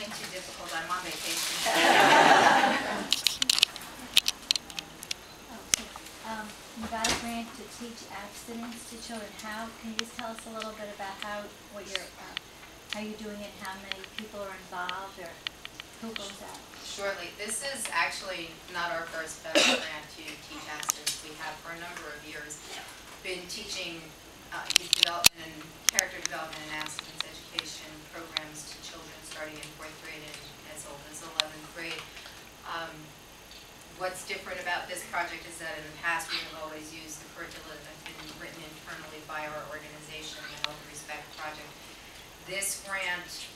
nothing too difficult. I'm on vacation. You got a grant to teach abstinence to children. How can you just tell us a little bit about how you're doing it? How many people are involved, or who goes out? Surely, this is actually not our first federal grant to teach abstinence. We have for a number of years been teaching youth development and character development and abstinence education programs to children starting in 4th grade and as old as 11th grade. What's different about this project is that in the past we have always used the curricula that's been written internally by our organization, the Healthy Respect Project. This grant,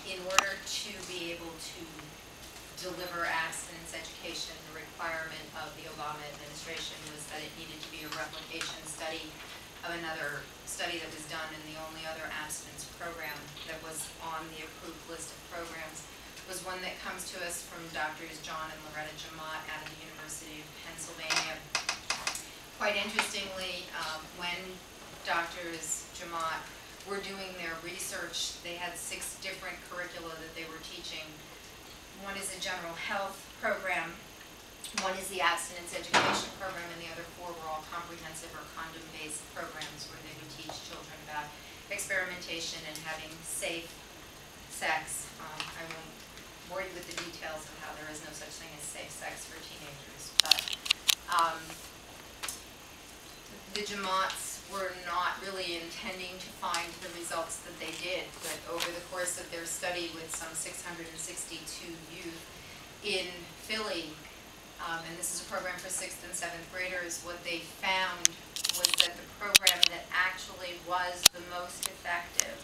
in order to be able to deliver abstinence education, the requirement of the Obama administration was that it needed to be a replication study of another study that was done, and the only other abstinence program that was on the approved list of programs was one that comes to us from Drs. John and Loretta Jamott out of the University of Pennsylvania. Quite interestingly, when Drs. Jamott were doing their research, they had 6 different curricula that they were teaching. One is a general health program, one is the abstinence education program, and the other 4 were all comprehensive or condom-based programs where they would teach children about experimentation and having safe sex. I won't bore you with the details of how there is no such thing as safe sex for teenagers, but the Jamotts were not really intending to find the results that they did, but over the course of their study with some 662 youth in Philly, and this is a program for 6th and 7th graders, what they found was that the program that actually was the most effective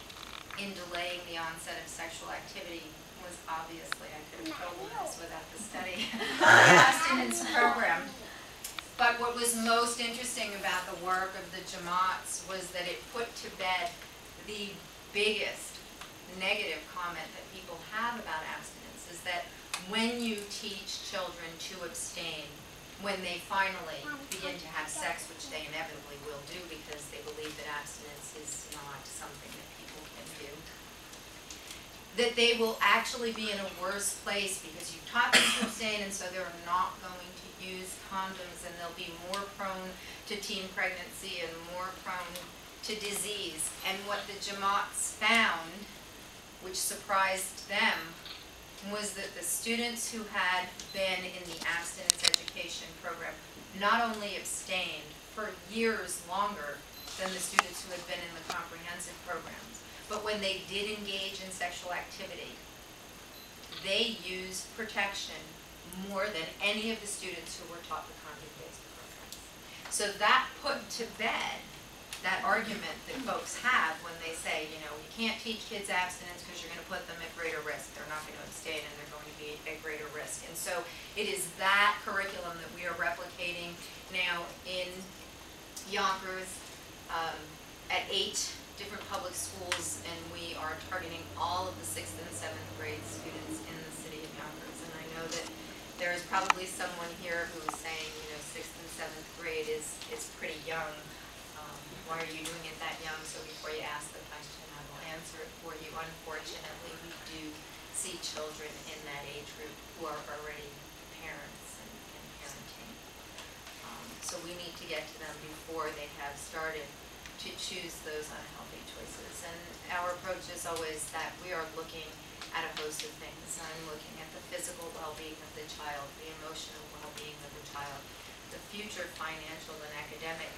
in delaying the onset of sexual activity was obviously, I could have told you this without the study, the abstinence program. But what was most interesting about the work of the Jamotts was that it put to bed the biggest negative comment that people have about abstinence, is that when you teach children to abstain, when they finally begin to have sex, which they inevitably will do because they believe that abstinence is not something that people can do, that they will actually be in a worse place because you've taught them to abstain, and so they're not going to use condoms, and they'll be more prone to teen pregnancy and more prone to disease. And what the Jamotts found, which surprised them, was that the students who had been in the abstinence education program not only abstained for years longer than the students who had been in the comprehensive programs, but when they did engage in sexual activity, they used protection more than any of the students who were taught the condom-based programs. So that put to bed that argument that folks have when they say, you know, you can't teach kids abstinence because you're going to put them at greater risk. They're not going to abstain and they're going to be at greater risk. And so it is that curriculum that we are replicating now in Yonkers at 8 different public schools, and we are targeting all of the 6th and 7th grade students in the city of Yonkers. And I know that there is probably someone here who is saying, you know, 6th and 7th grade is pretty young. Why are you doing it that young? So before you ask the question, I will answer it for you. Unfortunately, we do see children in that age group who are already parents and parenting. So we need to get to them before they have started to choose those unhealthy choices. And our approach is always that we are looking at a host of things. I'm looking at the physical well-being of the child, the emotional well-being of the child, the future financial and academic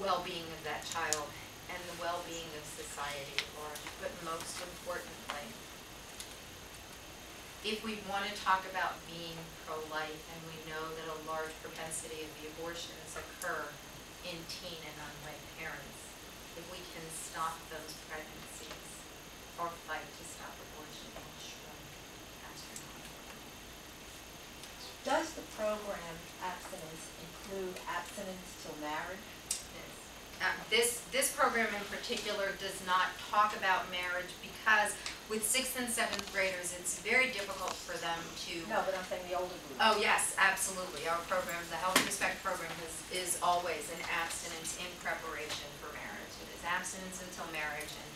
well-being of that child, and the well-being of society at large. But most importantly, if we want to talk about being pro-life, and we know that a large propensity of the abortions occur in teen and unwed parents, if we can stop those pregnancies or fight to stop abortion, we'll shrink astronomically. Does the program abstinence include abstinence till marriage? This program in particular does not talk about marriage because with 6th and 7th graders, it's very difficult for them to... No, but I'm saying the older group. Oh, yes, absolutely. Our program, the Healthy Respect Program, is always an abstinence in preparation for marriage. It is abstinence until marriage, and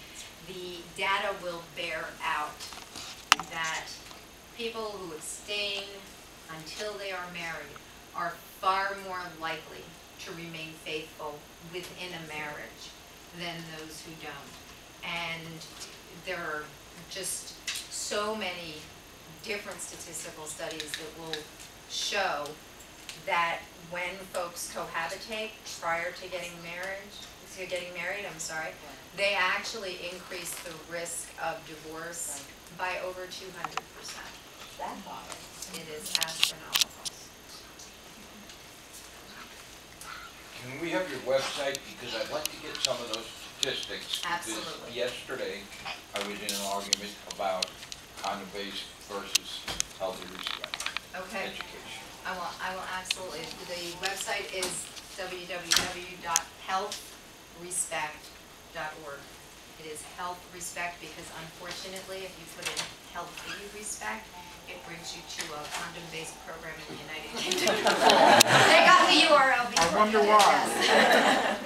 the data will bear out that people who abstain until they are married are far more likely to remain faithful within a marriage than those who don't. And there are just so many different statistical studies that will show that when folks cohabitate prior to getting married, they actually increase the risk of divorce by over 200%. That high. It is astronomical. Can we have your website, because I'd like to get some of those statistics. Absolutely. Because yesterday, I was in an argument about condom-based versus healthy respect Okay. education. I will absolutely. The website is www.healthrespect.org. It is health respect because unfortunately, if you put in healthy respect, it brings you to a condom-based program in the United Kingdom. They got the URL before. I wonder why. Yes.